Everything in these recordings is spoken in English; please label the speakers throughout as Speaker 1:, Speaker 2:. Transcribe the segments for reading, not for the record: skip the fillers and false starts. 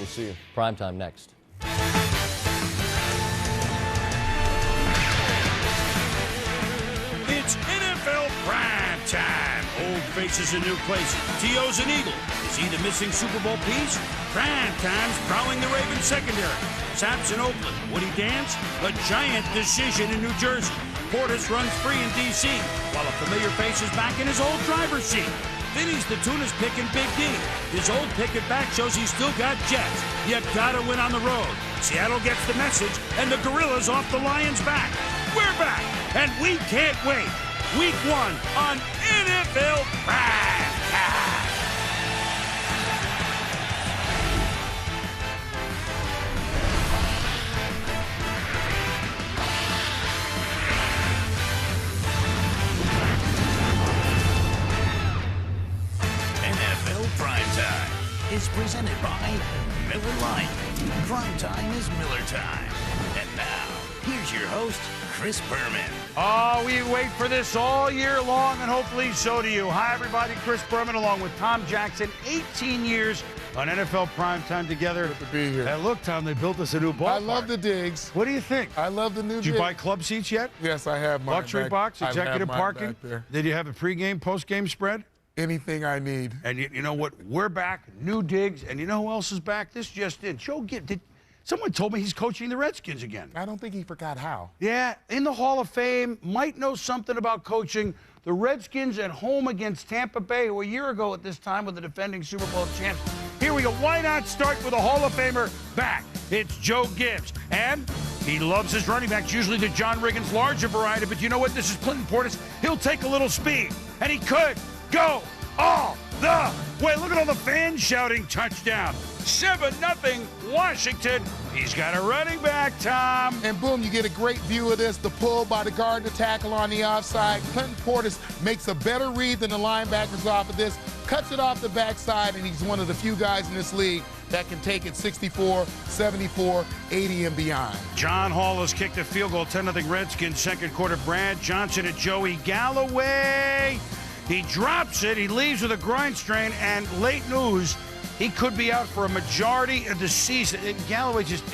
Speaker 1: see you. Primetime next.
Speaker 2: It's NFL Primetime. Old faces in new places. T.O.'s an Eagle. Is he the missing Super Bowl piece? Primetime's prowling the Ravens secondary. Saps in Oakland. Would he dance? A giant decision in New Jersey. Portis runs free in D.C., while a familiar face is back in his old driver's seat. Vinny's the Tunas picking Big D. His old picket back shows he's still got jets. You gotta win on the road. Seattle gets the message, and the Gorillas off the Lions' back. We're back, and we can't wait. Week 1 on NFL Primetime.
Speaker 3: NFL Primetime is presented by Miller Lite. Primetime is Miller time. And now, here's your host, Chris Berman.
Speaker 2: Oh, we wait for this all year long, and hopefully so do you. Hi, everybody. Chris Berman along with Tom Jackson. 18 years on NFL Primetime together.
Speaker 4: Good to be here.
Speaker 2: And look, Tom, they built us a new ballpark.
Speaker 4: I love the digs.
Speaker 2: What do you think?
Speaker 4: I love the new
Speaker 2: Did you
Speaker 4: digs.
Speaker 2: buy club seats yet?
Speaker 4: Yes, I have mine.
Speaker 2: Luxury box, executive parking?
Speaker 4: Back there.
Speaker 2: Did you have a pregame, postgame spread?
Speaker 4: Anything I need.
Speaker 2: And you know what? We're back, new digs, and you know who else is back? This just in. Joe Gibbs. Someone told me he's coaching the Redskins again.
Speaker 4: I don't think he forgot how.
Speaker 2: Yeah, in the Hall of Fame, might know something about coaching the Redskins at home against Tampa Bay, who a year ago at this time were the defending Super Bowl champs. Here we go. Why not start with a Hall of Famer back? It's Joe Gibbs. And he loves his running backs, usually the John Riggins larger variety, but you know what? This is Clinton Portis. He'll take a little speed, and he could go all the way. Look at all the fans shouting touchdown. 7-0 Washington. He's got a running back, Tom.
Speaker 4: And boom, you get a great view of this. The pull by the guard, the tackle on the offside. Clinton Portis makes a better read than the linebackers off of this. Cuts it off the backside, and he's one of the few guys in this league that can take it 64, 74, 80, and beyond.
Speaker 2: John Hall has kicked a field goal, 10-0 Redskins, second quarter. Brad Johnson and Joey Galloway. He drops it. He leaves with a groin strain, and late news, he could be out for a majority of the season. And Galloway just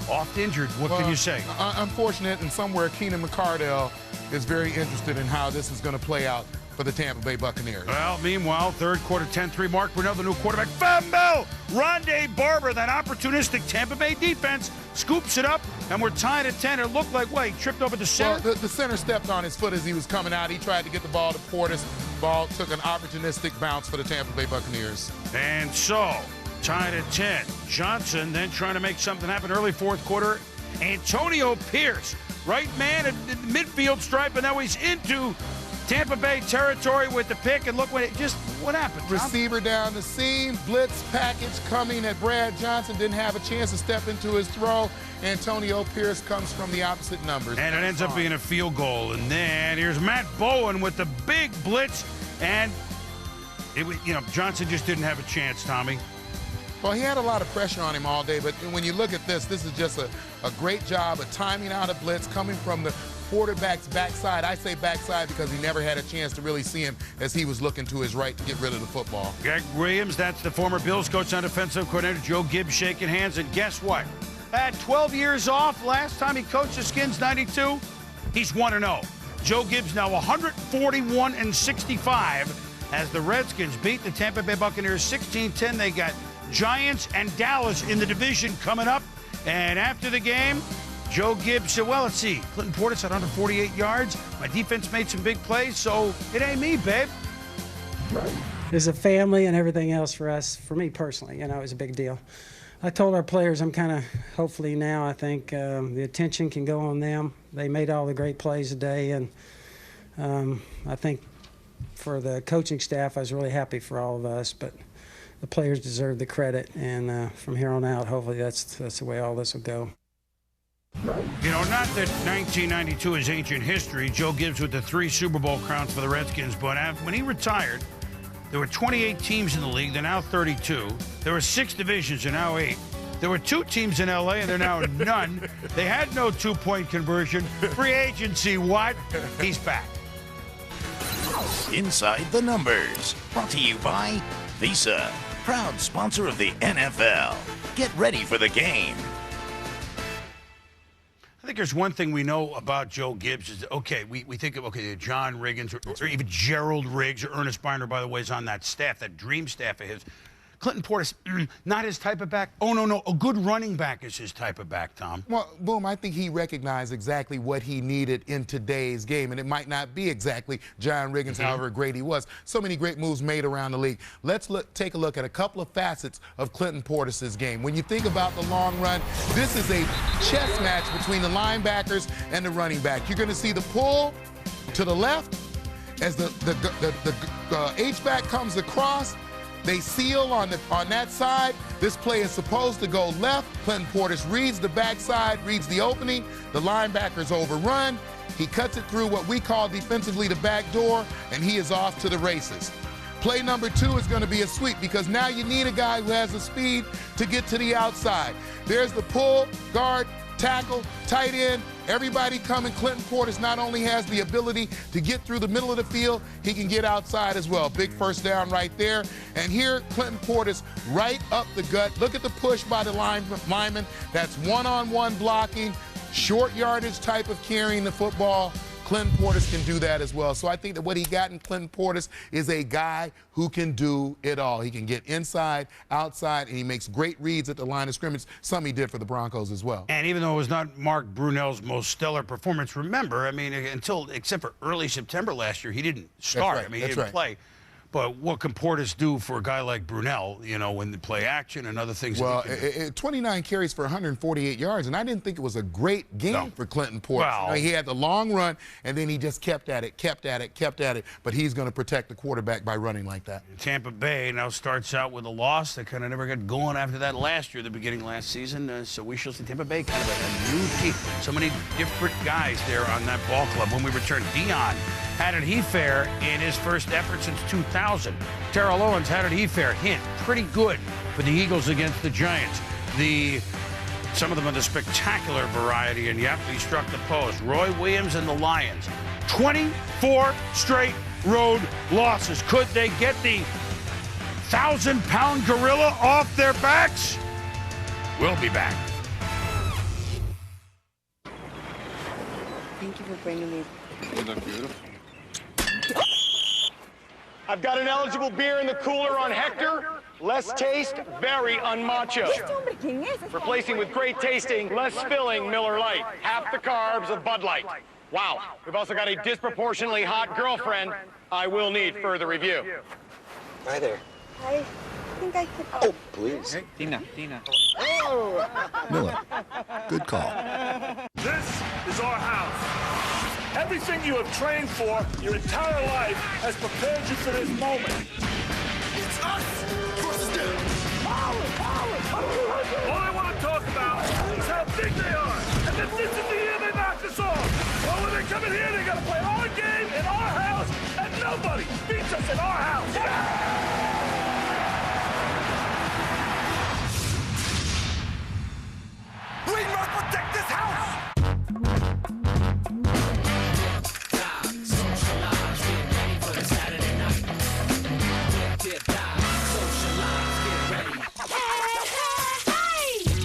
Speaker 2: oft injured. What can you say?
Speaker 4: Unfortunate, and somewhere Keenan McCardell is very interested in how this is going to play out for the Tampa Bay Buccaneers.
Speaker 2: Well, meanwhile, third quarter, 10-3, Mark Brunell, the new quarterback. Fumble! Rondé Barber, that opportunistic Tampa Bay defense, scoops it up, and we're tied at 10. It looked like, what, he tripped over the center?
Speaker 4: Well, the center stepped on his foot as he was coming out. He tried to get the ball to Portis. Ball took an opportunistic bounce for the Tampa Bay Buccaneers.
Speaker 2: And so, tied at 10. Johnson then trying to make something happen early fourth quarter. Antonio Pierce, right man at the midfield stripe, and now he's into Tampa Bay territory with the pick. And look what happened, Tom?
Speaker 4: Receiver down the seam, blitz package coming at Brad Johnson. Didn't have a chance to step into his throw. Antonio Pierce comes from the opposite numbers.
Speaker 2: And it ends up being a field goal. And then here's Matt Bowen with the big blitz. And, Johnson just didn't have a chance, Tommy.
Speaker 4: Well, he had a lot of pressure on him all day, but when you look at this is just a great job of timing out a blitz coming from the quarterback's backside. I say backside because he never had a chance to really see him as he was looking to his right to get rid of the football.
Speaker 2: Greg Williams, that's the former Bills coach on defensive coordinator. Joe Gibbs shaking hands, and guess what? Had 12 years off. Last time he coached the Skins, 92. He's 1-0. Joe Gibbs now 141-65 as the Redskins beat the Tampa Bay Buccaneers 16-10. They got Giants and Dallas in the division coming up. And after the game, Joe Gibbs said, well, let's see. Clinton Portis had 148 yards. My defense made some big plays, so it ain't me, babe.
Speaker 5: As a family and everything else for us, for me personally, it was a big deal. I told our players hopefully now I think the attention can go on them. They made all the great plays today, and I think for the coaching staff, I was really happy for all of us, but the players deserve the credit, and from here on out, hopefully that's the way all this will go.
Speaker 2: Not that 1992 is ancient history. Joe Gibbs with the 3 Super Bowl crowns for the Redskins, but when he retired, there were 28 teams in the league. They're now 32. There were 6 divisions. They're now 8. There were 2 teams in L.A., and they're now none. They had no 2-point conversion. Free agency, what? He's back.
Speaker 3: Inside the Numbers, brought to you by Visa, proud sponsor of the NFL. Get ready for the game.
Speaker 2: I think there's one thing we know about Joe Gibbs is, okay, we think of, John Riggins or even Gerald Riggs or Ernest Biner, by the way, is on that staff, that dream staff of his. Clinton Portis, not his type of back. Oh, no, a good running back is his type of back, Tom.
Speaker 4: Well, Boom, I think he recognized exactly what he needed in today's game, and it might not be exactly John Riggins, however great he was. So many great moves made around the league. Let's take a look at a couple of facets of Clinton Portis' game. When you think about the long run, this is a chess match between the linebackers and the running back. You're going to see the pull to the left as the H-back comes across. They seal on that side. This play is supposed to go left. Clinton Portis reads the backside, reads the opening. The linebackers overrun. He cuts it through what we call defensively the back door, and he is off to the races. Play number 2 is going to be a sweep because now you need a guy who has the speed to get to the outside. There's the pull, guard, tackle, tight end, everybody coming. Clinton Portis not only has the ability to get through the middle of the field, he can get outside as well. Big first down right there. And here, Clinton Portis right up the gut. Look at the push by the lineman. That's one-on-one blocking, short yardage type of carrying the football. Clinton Portis can do that as well. So I think that what he got in Clinton Portis is a guy who can do it all. He can get inside, outside, and he makes great reads at the line of scrimmage, some he did for the Broncos as well.
Speaker 2: And even though it was not Mark Brunell's most stellar performance, remember, I mean, except for early September last year, he didn't start.
Speaker 4: Right.
Speaker 2: I mean, he didn't play. But what can Portis do for a guy like Brunell, when they play action and other things?
Speaker 4: Well, 29 carries for 148 yards, and I didn't think it was a great game for Clinton Portis.
Speaker 2: Well,
Speaker 4: he had the long run, and then he just kept at it. But he's going to protect the quarterback by running like that.
Speaker 2: Tampa Bay now starts out with a loss. They kind of never got going after that last year, the beginning last season. So we shall see Tampa Bay kind of a new team. So many different guys there on that ball club. When we return, Dion, how did he fare in his first effort since 2000? Terrell Owens, how did he fare? Hint, pretty good for the Eagles against the Giants. Some of them of the spectacular variety, and yep, he struck the post. Roy Williams and the Lions. 24 straight road losses. Could they get the 1,000-pound gorilla off their backs? We'll be back.
Speaker 1: Thank you for bringing me.
Speaker 6: You look beautiful.
Speaker 7: I've got an eligible beer in the cooler on Hector. Less taste, very unmacho. Replacing with great tasting, less filling Miller Lite. Half the carbs of Bud Light. Wow. We've also got a disproportionately hot girlfriend. I will need further review.
Speaker 6: Hi there.
Speaker 1: I think I could.
Speaker 6: Oh, please.
Speaker 8: Hey, Tina.
Speaker 6: Oh. Miller, good call.
Speaker 9: This is our house. Everything you have trained for your entire life has prepared you for this moment.
Speaker 6: It's us versus them.
Speaker 9: All I want to talk about is how big they are, and that this is the year they knock us off. Well, when they come in here, they got to play our game in our house, and nobody beats us in our house.
Speaker 6: We must protect this house.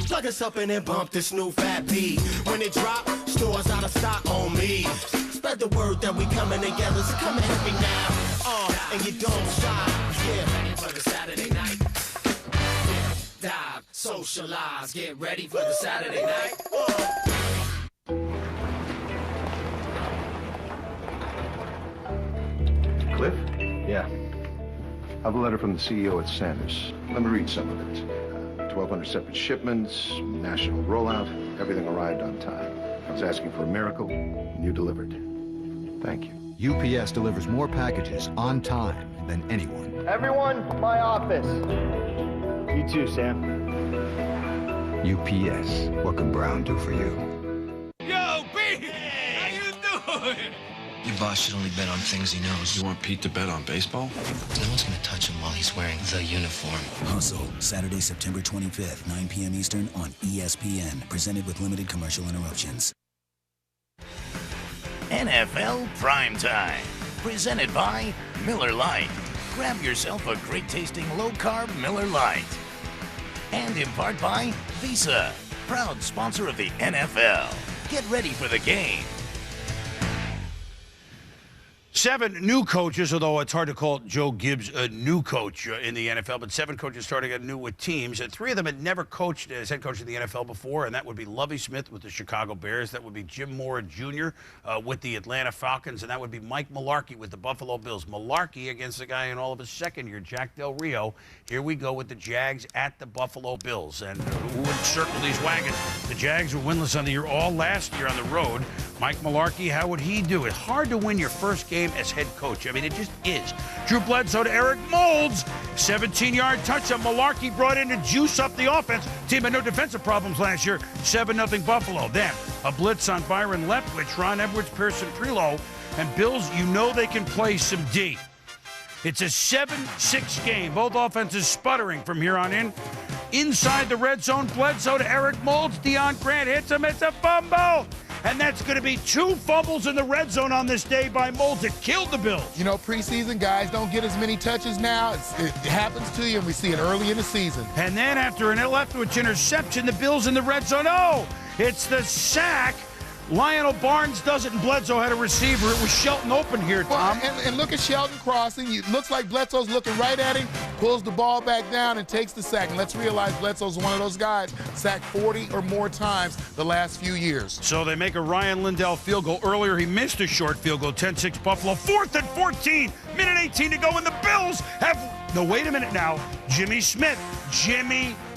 Speaker 6: Plug us up and then bump this new fat beat. When it drop, stores out of stock on me. Spread the word that we coming together, so come at me now. And you don't stop. Yeah, ready for the Saturday night. Dive, socialize, get ready for the Saturday night.
Speaker 10: Cliff? Yeah. I have a letter from the CEO at Sanders. Let me read some of it. 1,200 separate shipments, national rollout, everything arrived on time. I was asking for a miracle, and you delivered. Thank you.
Speaker 11: UPS delivers more packages on time than anyone.
Speaker 7: Everyone, my office.
Speaker 9: You too, Sam.
Speaker 11: UPS, what can Brown do for you?
Speaker 2: Yo, B! How you doing?
Speaker 12: Your boss should only bet on things he knows.
Speaker 6: You want Pete to bet on baseball?
Speaker 12: No one's gonna touch him while he's wearing the uniform.
Speaker 13: Hustle, Saturday, September 25th, 9 p.m. Eastern on ESPN. Presented with limited commercial interruptions.
Speaker 3: NFL Primetime. Presented by Miller Lite. Grab yourself a great-tasting low-carb Miller Lite. And in part by Visa, proud sponsor of the NFL. Get ready for the game.
Speaker 2: 7 new coaches, although it's hard to call Joe Gibbs a new coach in the NFL, but 7 coaches starting anew with teams, and 3 of them had never coached as head coach in the NFL before, and that would be Lovie Smith with the Chicago Bears, that would be Jim Mora Jr. With the Atlanta Falcons, and that would be Mike Mularkey with the Buffalo Bills. Mularkey against the guy in all of his second year, Jack Del Rio. Here we go with the Jags at the Buffalo Bills, and who would circle these wagons? The Jags were winless on the year all last year on the road. Mike Mularkey, how would he do it? Hard to win your first game as head coach. I mean, it just is. Drew Bledsoe to Eric Moulds. 17-yard touchdown. Mularkey brought in to juice up the offense. Team had no defensive problems last year. 7-0 Buffalo. Then a blitz on Byron Leftwich, Ron Edwards, Pearson Prelo. And Bills, you know they can play some D. It's a 7-6 game. Both offenses sputtering from here on in. Inside the red zone, Bledsoe to Eric Moulds. Deion Grant hits him. It's a fumble. And that's going to be 2 fumbles in the red zone on this day by Moulds. It killed the Bills.
Speaker 4: You know, preseason guys don't get as many touches now. It happens to you, and we see it early in the season.
Speaker 2: And then after an Leftwich interception, the Bills in the red zone. Oh, it's the sack. Lionel Barnes does it, and Bledsoe had a receiver. It was Shelton open here, Tom.
Speaker 4: Well, and look at Shelton crossing. It looks like Bledsoe's looking right at him, pulls the ball back down, and takes the sack. And let's realize Bledsoe's one of those guys sacked 40 or more times the last few years.
Speaker 2: So they make a Ryan Lindell field goal. Earlier, he missed a short field goal, 10-6 Buffalo. 4th and 14, minute 18 to go, and the Bills have, no, wait a minute now, Jimmy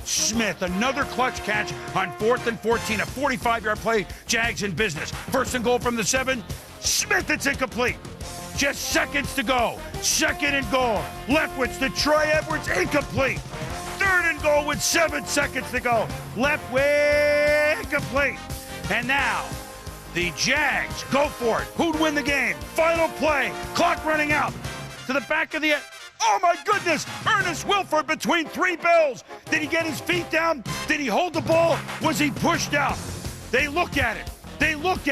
Speaker 2: Smith, another clutch catch on 4th and 14, a 45-yard play, Jags in business. 1st and goal from the 7, Smith, it's incomplete. Just seconds to go. 2nd and goal. Leftwich to Troy Edwards, incomplete. 3rd and goal with 7 seconds to go. Leftwich, incomplete. And now, the Jags go for it. Who'd win the game? Final play, clock running out. To the back of the end. Oh, my goodness! Ernest Wilford between 3 Bills. Did he get his feet down? Did he hold the ball? Was he pushed out? They look at it. And look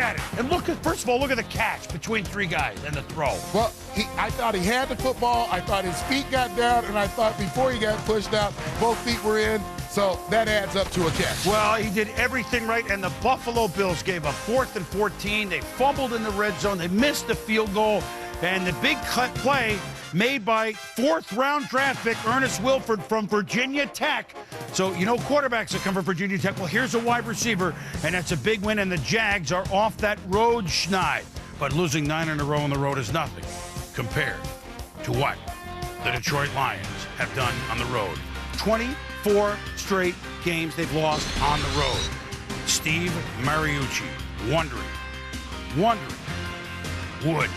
Speaker 2: at, first of all, look at the catch between 3 guys and the throw.
Speaker 4: Well, I thought he had the football. I thought his feet got down, and I thought before he got pushed out, both feet were in. So that adds up to a catch.
Speaker 2: Well, he did everything right, and the Buffalo Bills gave a 4th and 14. They fumbled in the red zone. They missed the field goal. And the big cut play made by 4th-round draft pick Ernest Wilford from Virginia Tech. So, you know, quarterbacks that come from Virginia Tech. Well, here's a wide receiver, and that's a big win, and the Jags are off that road schneid. But losing 9 in a row on the road is nothing compared to what the Detroit Lions have done on the road. 24 straight games they've lost on the road. Steve Mariucci wondering, would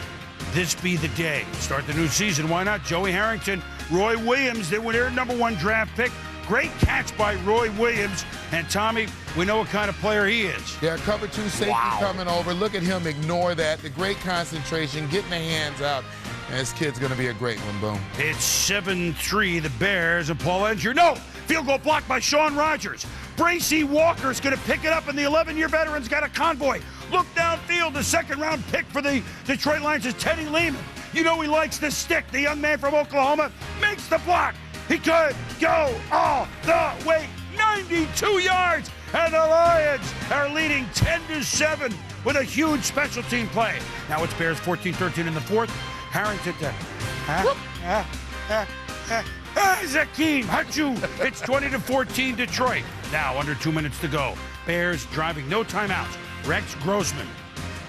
Speaker 2: this be the day? Start the new season. Why not? Joey Harrington, Roy Williams, they were their #1 draft pick. Great catch by Roy Williams. And Tommy, we know what kind of player he is.
Speaker 4: Yeah, cover 2 safety coming over. Look at him ignore that. The great concentration, getting the hands out. And this kid's going to be a great one, Boom.
Speaker 2: It's 7-3, the Bears, and Paul Edger. No! Field goal blocked by Shaun Rogers. Bracey Walker's going to pick it up, and the 11-year veteran's got a convoy. Look downfield, the 2nd-round pick for the Detroit Lions is Teddy Lehman. You know he likes the stick. The young man from Oklahoma makes the block. He could go all the way, 92 yards, and the Lions are leading 10-7 with a huge special team play. Now it's Bears 14-13 in the 4th. Harrington to Zakeem Haju. It's 20-14 Detroit. Now under 2 minutes to go. Bears driving, no timeouts. Rex Grossman.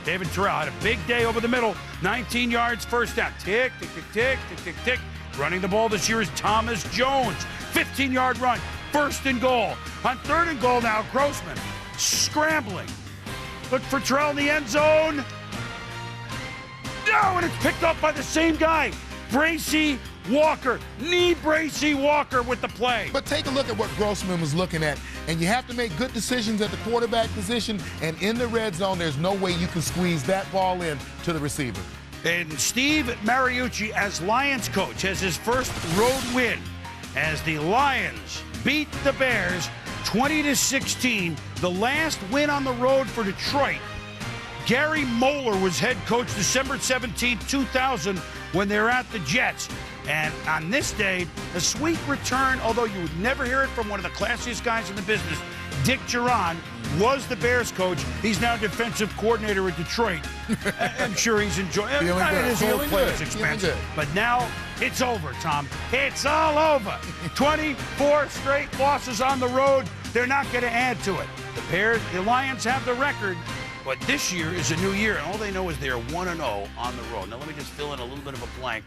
Speaker 2: David Terrell had a big day over the middle. 19 yards, 1st down. Tick, tick, tick, tick, tick, tick, tick. Running the ball this year is Thomas Jones. 15-yard run, 1st and goal. On 3rd and goal now, Grossman scrambling. Look for Terrell in the end zone. No, and it's picked up by the same guy, Bracey Walker. Bracey Walker with the play.
Speaker 4: But take a look at what Grossman was looking at. And you have to make good decisions at the quarterback position. And in the red zone, there's no way you can squeeze that ball in to the receiver.
Speaker 2: And Steve Mariucci, as Lions coach, has his first road win as the Lions beat the Bears 20-16. The last win on the road for Detroit. Gary Moeller was head coach December 17, 2000, when they're at the Jets. And on this day, a sweet return, although you would never hear it from one of the classiest guys in the business, Dick Duran was the Bears coach. He's now defensive coordinator at Detroit. I'm sure he's enjoying it. At his old player's expense. But now it's over, Tom. It's all over. 24 straight losses on the road. They're not going to add to it. The Lions have the record, but this year is a new year, and all they know is they're 1-0 on the road. Now, let me just fill in a little bit of a blank.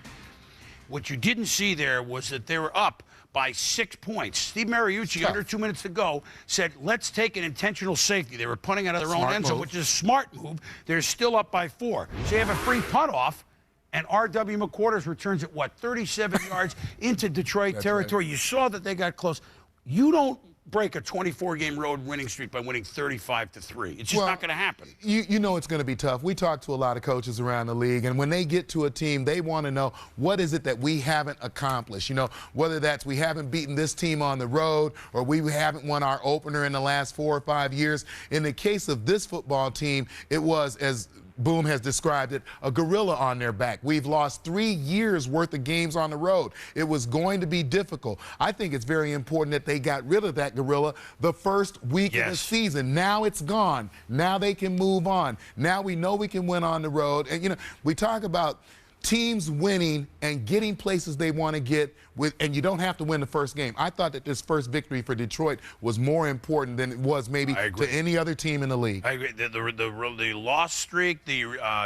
Speaker 2: What you didn't see there was that they were up by 6 points. Steve Mariucci, under 2 minutes to go, said, let's take an intentional safety. They were punting out of their own end zone, which is a smart move. They're still up by 4. So you have a free punt off, and R.W. McQuarters returns it, 37 yards into Detroit territory. Right. You saw that they got close. You don't break a 24-game road winning streak by winning 35-3. It's just not going to happen.
Speaker 4: You know it's going to be tough. We talk to a lot of coaches around the league, and when they get to a team, they want to know what is it that we haven't accomplished. You know, whether that's we haven't beaten this team on the road or we haven't won our opener in the last 4 or 5 years. In the case of this football team, it was, as Boom has described it, a gorilla on their back. We've lost 3 years worth of games on the road. It was going to be difficult. I think it's very important that they got rid of that gorilla the first week of the season. Now it's gone. Now they can move on. Now we know we can win on the road. And, you know, we talk about teams winning and getting places they want to get with, and you don't have to win the first game. I thought that this first victory for Detroit was more important than it was maybe to any other team in the league.
Speaker 2: I agree. The loss streak, the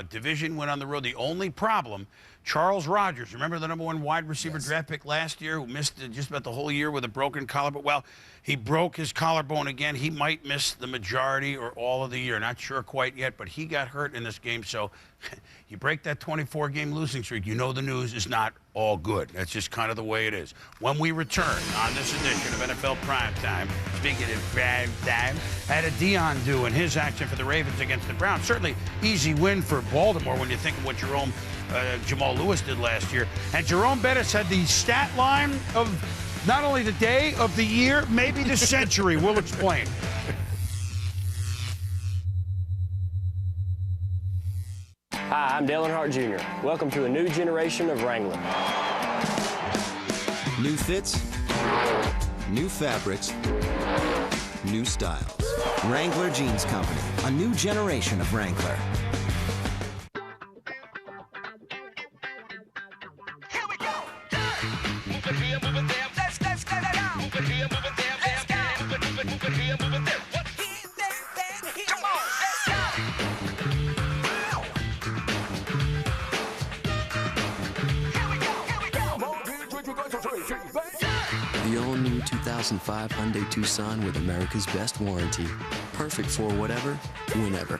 Speaker 2: division went on the road. The only problem, Charles Rogers, remember the #1 wide receiver draft pick last year who missed just about the whole year with a broken collarbone? Well, he broke his collarbone again. He might miss the majority or all of the year. Not sure quite yet, but he got hurt in this game. So you break that 24-game losing streak, you know the news is not all good. That's just kind of the way it is. When we return on this edition of NFL Primetime, speaking of Primetime, had a Dion do in his action for the Ravens against the Browns. Certainly easy win for Baltimore when you think of what Jerome Jamal Lewis did last year. And Jerome Bettis had the stat line of not only the day, of the year, maybe the century. We'll explain.
Speaker 8: Hi, I'm Dale Earnhardt Jr. Welcome to a new generation of Wrangler.
Speaker 14: New fits, new fabrics, new styles. Wrangler Jeans Company, a new generation of Wrangler.
Speaker 15: The all-new 2005 Hyundai Tucson with America's best warranty. Perfect for whatever, whenever.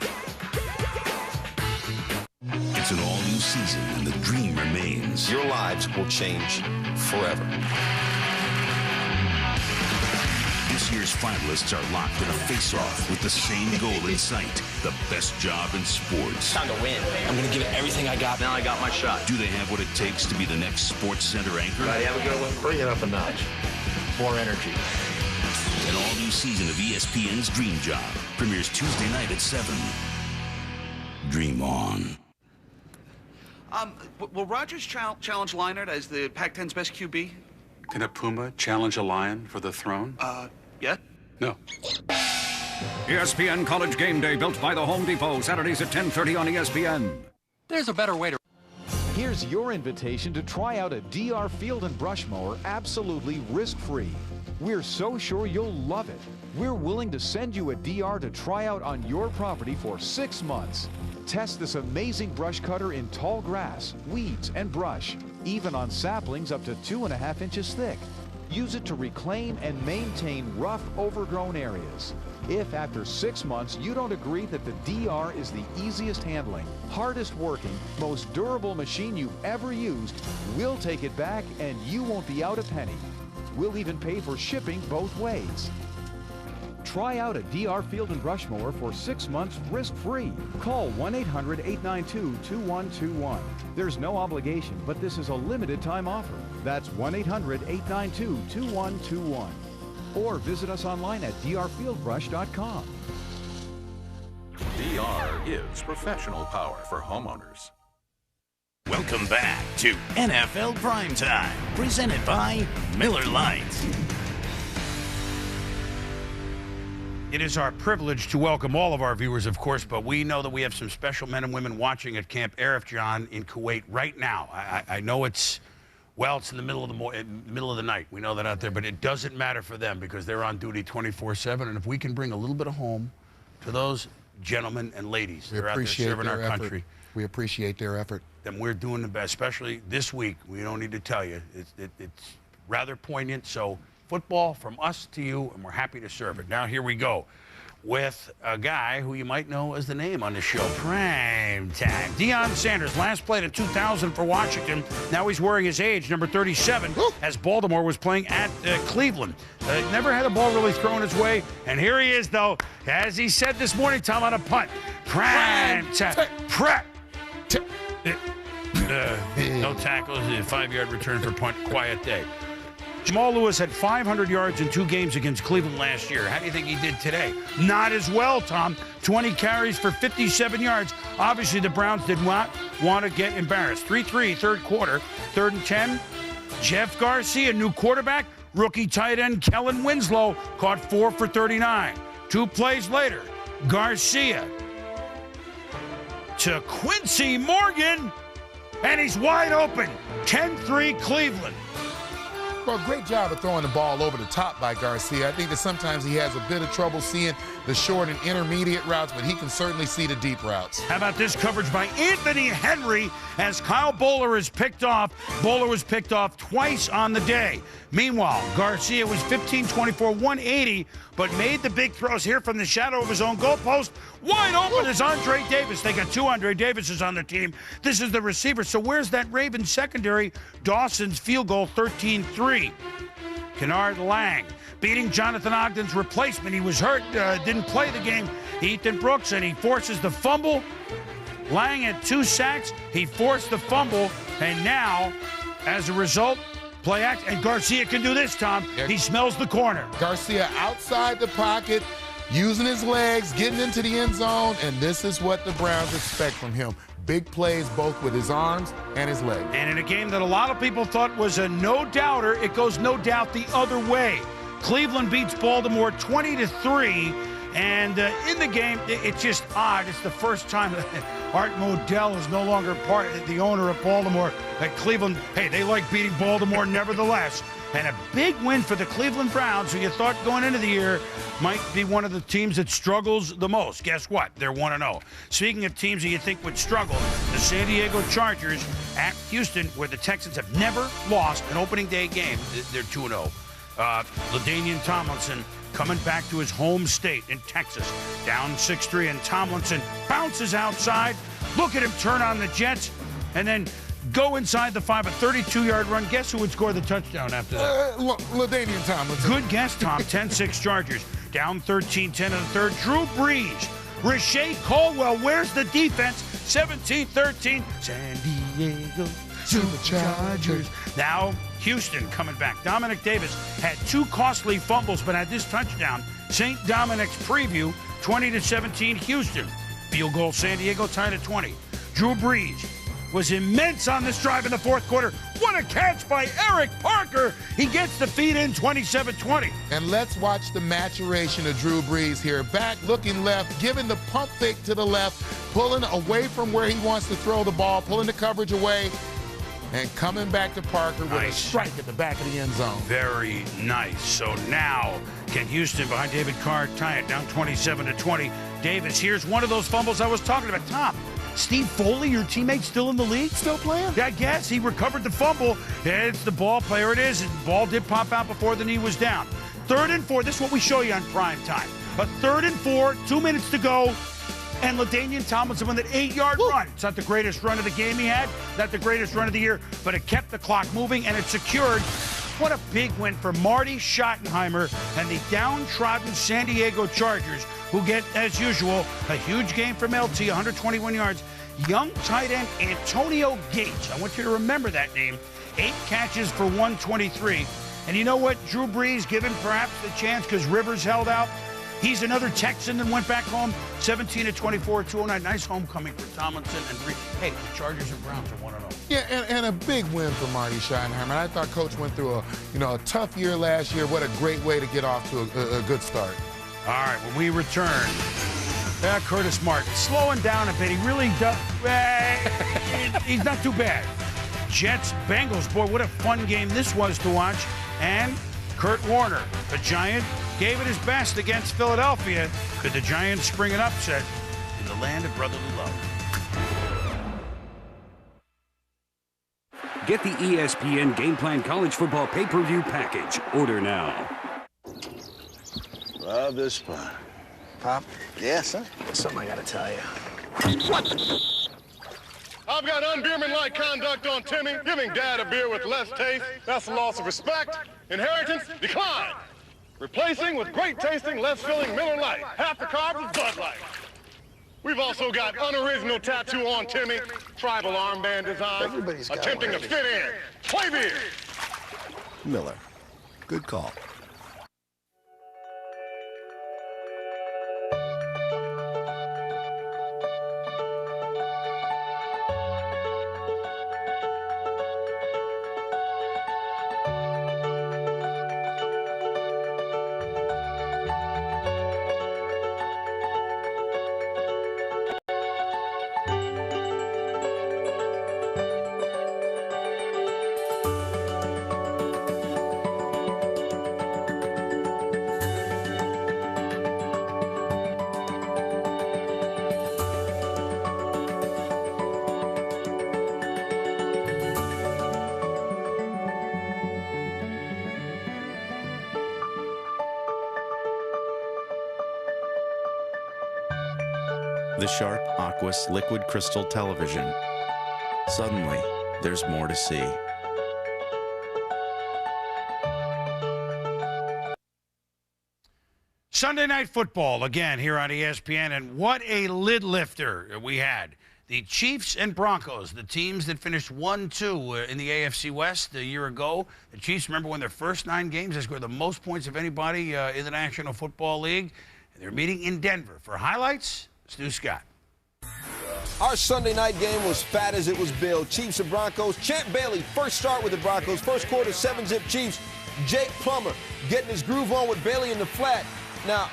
Speaker 3: It's an all-new season and the dream remains.
Speaker 16: Your lives will change forever.
Speaker 3: This year's finalists are locked in a face-off with the same goal in sight. The best job in sports.
Speaker 16: Time to win. I'm going to give it everything I got. Now I got my shot.
Speaker 3: Do they have what it takes to be the next Sports Center anchor?
Speaker 16: Right, have a good one. Bring it up a notch. More energy.
Speaker 3: An all-new season of ESPN's Dream Job premieres Tuesday night at 7. Dream on.
Speaker 17: Will Rodgers challenge Leinart as the Pac-10's best QB?
Speaker 18: Can a puma challenge a lion for the throne?
Speaker 17: Yet?
Speaker 18: No.
Speaker 19: ESPN College Game Day, built by the Home Depot, Saturdays at 10:30 on ESPN.
Speaker 20: There's a better way to...
Speaker 21: Here's your invitation to try out a DR Field and Brush Mower absolutely risk-free. We're so sure you'll love it. We're willing to send you a DR to try out on your property for 6 months. Test this amazing brush cutter in tall grass, weeds, and brush, even on saplings up to 2.5 inches thick. Use it to reclaim and maintain rough, overgrown areas. If after 6 months you don't agree that the DR is the easiest handling, hardest working, most durable machine you've ever used, we'll take it back and you won't be out a penny. We'll even pay for shipping both ways. Try out a DR Field and Brush Mower for 6 months risk-free. Call 1-800-892-2121. There's no obligation, but this is a limited time offer. That's 1-800-892-2121. Or visit us online at drfieldbrush.com.
Speaker 22: DR is professional power for homeowners.
Speaker 3: Welcome back to NFL Primetime, presented by Miller Lite.
Speaker 2: It is our privilege to welcome all of our viewers, of course, but we know that we have some special men and women watching at Camp Arif John in Kuwait right now. I know it's in the middle of the night. We know that out there, but it doesn't matter for them because they're on duty 24/7. And if we can bring a little bit of home to those gentlemen and ladies that are out there serving our country,
Speaker 4: we appreciate their effort.
Speaker 2: Then we're doing the best, especially this week. We don't need to tell you. It's rather poignant. So football from us to you, and we're happy to serve it. Now here we go with a guy who you might know as the name on the show, Primetime. Deion Sanders last played in 2000 for Washington. Now he's wearing his age, number 37, as Baltimore was playing at Cleveland. Never had a ball really thrown his way. And here he is, though, as he said this morning, Tom, on a punt. Primetime. No tackles, a 5-yard return for punt, quiet day. Jamal Lewis had 500 yards in 2 games against Cleveland last year. How do you think he did today? Not as well, Tom. 20 carries for 57 yards. Obviously, the Browns did not want to get embarrassed. 3-3, third quarter, 3rd and 10. Jeff Garcia, new quarterback. Rookie tight end Kellen Winslow caught 4 for 39. 2 plays later, Garcia to Quincy Morgan, and he's wide open. 10-3 Cleveland.
Speaker 4: Well, great job of throwing the ball over the top by Garcia. I think that sometimes he has a bit of trouble seeing the short and intermediate routes, but he can certainly see the deep routes.
Speaker 2: How about this coverage by Anthony Henry as Kyle Bowler is picked off. Bowler was picked off twice on the day. Meanwhile, Garcia was 15-24, 180, but made the big throws here from the shadow of his own goalpost. Wide open is Andre Davis. They got 2 Andre Davises on their team. This is the receiver. So where's that Ravens secondary? Dawson's field goal, 13-3. Kennard Lang beating Jonathan Ogden's replacement. He was hurt, didn't play the game. Ethan Brooks, and he forces the fumble. Lang had 2 sacks. He forced the fumble, and now, as a result, play act, and Garcia can do this, Tom. He smells the corner.
Speaker 4: Garcia outside the pocket, using his legs, getting into the end zone, and this is what the Browns expect from him. Big plays both with his arms and his legs.
Speaker 2: And in a game that a lot of people thought was a no-doubter, it goes no doubt the other way. Cleveland beats Baltimore 20-3, and in the game, it's just odd. It's the first time that Art Modell is no longer the owner of Baltimore at Cleveland. Hey, they like beating Baltimore nevertheless. And a big win for the Cleveland Browns, who you thought going into the year might be one of the teams that struggles the most. Guess what? They're 1-0. Speaking of teams that you think would struggle, the San Diego Chargers at Houston, where the Texans have never lost an opening day game. They're 2-0. LaDainian Tomlinson coming back to his home state in Texas, down 6-3, and Tomlinson bounces outside. Look at him turn on the Jets, and then go inside the 5, a 32-yard run. Guess who would score the touchdown after that?
Speaker 4: LaDainian Tomlinson.
Speaker 2: Good guess, Tom. 10-6 Chargers. Down 13-10 in the third. Drew Brees. Rashae Caldwell. Where's the defense? 17-13. San Diego Superchargers. Now Houston coming back. Dominic Davis had 2 costly fumbles, but had this touchdown. St. Dominic's preview, 20-17 Houston. Field goal San Diego tied at 20. Drew Brees was immense on this drive in the 4th quarter. What a catch by Eric Parker. He gets the feed in, 27-20.
Speaker 4: And let's watch the maturation of Drew Brees here. Back, looking left, giving the pump fake to the left, pulling away from where he wants to throw the ball, pulling the coverage away, and coming back to Parker with a strike at the back of the end zone.
Speaker 2: Very nice. So now, can Houston, behind David Carr, tie it down 27-20? Davis, here's one of those fumbles I was talking about. Tom, Steve Foley, your teammate, still in the league?
Speaker 4: Still playing?
Speaker 2: I guess. He recovered the fumble. It's the ball. Player it is. The ball did pop out before the knee was down. 3rd and 4. This is what we show you on Prime Time. A 3rd and 4, 2 minutes to go. And LaDainian Tomlinson with an 8-yard run. It's not the greatest run of the game he had, not the greatest run of the year, but it kept the clock moving and it secured. What a big win for Marty Schottenheimer and the downtrodden San Diego Chargers, who get, as usual, a huge game from LT, 121 yards. Young tight end Antonio Gates. I want you to remember that name. 8 catches for 123. And you know what? Drew Brees, given perhaps the chance because Rivers held out, He's another Texan that went back home, 17 of 24, 209. Nice homecoming for Tomlinson. And hey, the Chargers and Browns are 1-0.
Speaker 4: Yeah, and a big win for Marty Schottenheimer. I thought Coach went through a tough year last year. What a great way to get off to a good start.
Speaker 2: All right, when we return, Curtis Martin slowing down a bit. He really does. He's not too bad. Jets, Bengals, boy, what a fun game this was to watch. And Kurt Warner, the Giant, gave it his best against Philadelphia. Could the Giants spring an upset in the land of brotherly love?
Speaker 19: Get the ESPN Game Plan College Football Pay-Per-View Package. Order now.
Speaker 20: Love this spot. Pop? Yeah, son? Something I gotta tell you. What?
Speaker 7: I've got unbeerman-like conduct on Timmy. Giving Dad a beer with less taste, that's a loss of respect. Inheritance, decline. Replacing with great tasting, less filling Miller Lite. Half the carbs of Bud Light. We've also got unoriginal tattoo on Timmy, tribal armband design, attempting to fit in. Play beer.
Speaker 14: Miller. Good call.
Speaker 22: The Sharp Aquas Liquid Crystal Television. Suddenly, there's more to see.
Speaker 2: Sunday Night Football again here on ESPN, and what a lid lifter we had. The Chiefs and Broncos, the teams that finished 1-2 in the AFC West a year ago. The Chiefs, remember, when their first 9 games, they scored the most points of anybody in the National Football League. They're meeting in Denver. For highlights, Stu Scott.
Speaker 23: Our Sunday night game was fat as it was billed. Chiefs and Broncos. Champ Bailey, first start with the Broncos. First quarter, 7-zip Chiefs. Jake Plummer getting his groove on with Bailey in the flat. Now,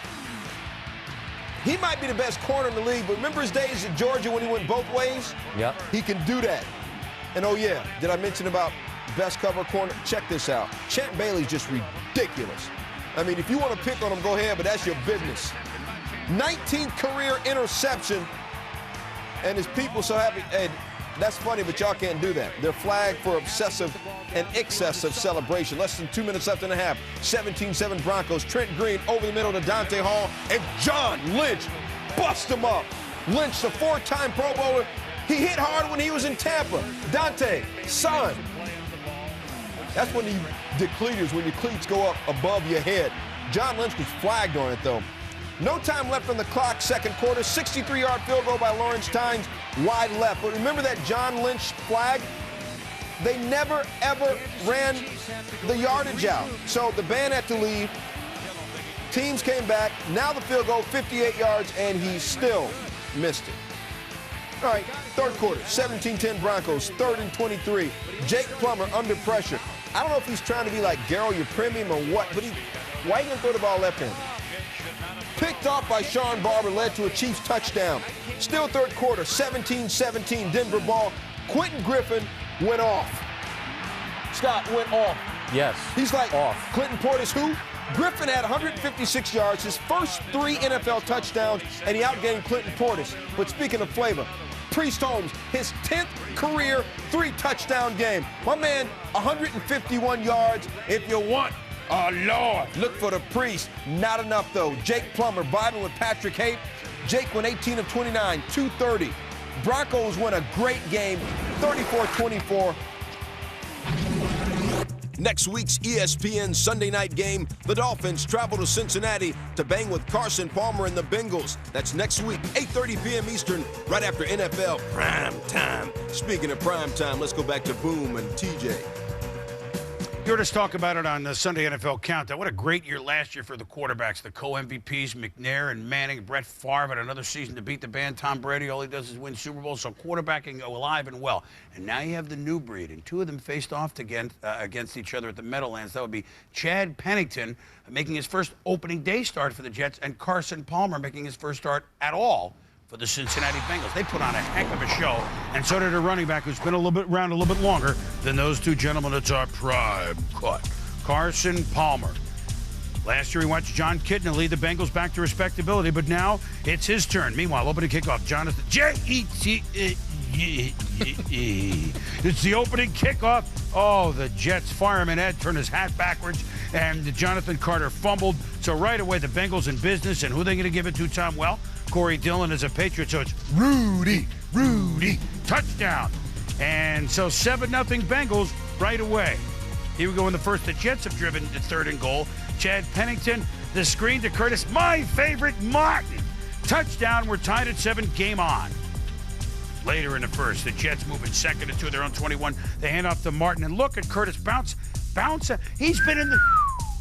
Speaker 23: he might be the best corner in the league, but remember his days at Georgia when he went both ways?
Speaker 24: Yep.
Speaker 23: He can do that. And oh yeah, did I mention about best cover corner? Check this out. Champ Bailey's just ridiculous. I mean, if you want to pick on him, go ahead, but that's your business. 19th career interception, and his people so happy. Hey, that's funny, but y'all can't do that. They're flagged for obsessive and excessive celebration. Less than 2 minutes left in the half. 17-7 Broncos. Trent Green over the middle to Dante Hall, and John Lynch bust him up. Lynch, the 4-time Pro Bowler, he hit hard when he was in Tampa. Dante, son. That's when you decleaters, when your cleats go up above your head. John Lynch was flagged on it, though. No time left on the clock, second quarter. 63-yard field goal by Lawrence Tynes, wide left. But remember that John Lynch flag? They never, ever ran the yardage out. So the band had to leave. Teams came back. Now the field goal, 58 yards, and he still missed it. All right, third quarter, 17-10 Broncos, 3rd and 23. Jake Plummer under pressure. I don't know if he's trying to be like Garrell, your premium, or what, but why are you going to throw the ball left-handed? Picked off by Sean Barber, led to a Chiefs touchdown. Still third quarter, 17-17 Denver ball. Quentin Griffin went off. Scott went off.
Speaker 24: Yes.
Speaker 23: He's like,
Speaker 24: off.
Speaker 23: Clinton Portis who? Griffin had 156 yards, his first 3 NFL touchdowns, and he outgained Clinton Portis. But speaking of flavor, Priest Holmes, his 10th career 3-touchdown game. My man, 151 yards. If you want, oh, Lord, look for the Priest. Not enough, though. Jake Plummer vibing with Patrick Haight. Jake went 18 of 29, 230. Broncos win a great game, 34-24. Next week's ESPN Sunday night game, the Dolphins travel to Cincinnati to bang with Carson Palmer and the Bengals. That's next week, 8:30 p.m. Eastern, right after NFL Prime Time. Speaking of Prime Time, let's go back to Boom and TJ.
Speaker 2: You heard us talk about it on the Sunday NFL Countdown. What a great year last year for the quarterbacks. The co-MVPs, McNair and Manning. Brett Favre had another season to beat the band. Tom Brady, all he does is win Super Bowls. So quarterbacking alive and well. And now you have the new breed. And two of them faced off against each other at the Meadowlands. That would be Chad Pennington making his first opening day start for the Jets, and Carson Palmer making his first start at all for the Cincinnati Bengals. They put on a heck of a show, and so did a running back who's been around a little bit longer than those two gentlemen. It's our prime cut, Carson Palmer. Last year, he watched John Kitna lead the Bengals back to respectability, but now it's his turn. Meanwhile, opening kickoff, Jonathan it's the opening kickoff. Oh, the Jets fireman Ed turned his hat backwards, and Jonathan Carter fumbled. So right away, the Bengals in business, and who are they going to give it to, Tom? Well, Corey Dillon is a Patriot, so it's Rudy, touchdown. And so 7-0 Bengals right away. Here we go in the first. The Jets have driven to 3rd and goal. Chad Pennington, the screen to Curtis, my favorite, Martin. Touchdown, we're tied at 7, game on. Later in the first, the Jets move in 2nd and 2, their own 21. They hand off to Martin, and look at Curtis bounce. He's been in the...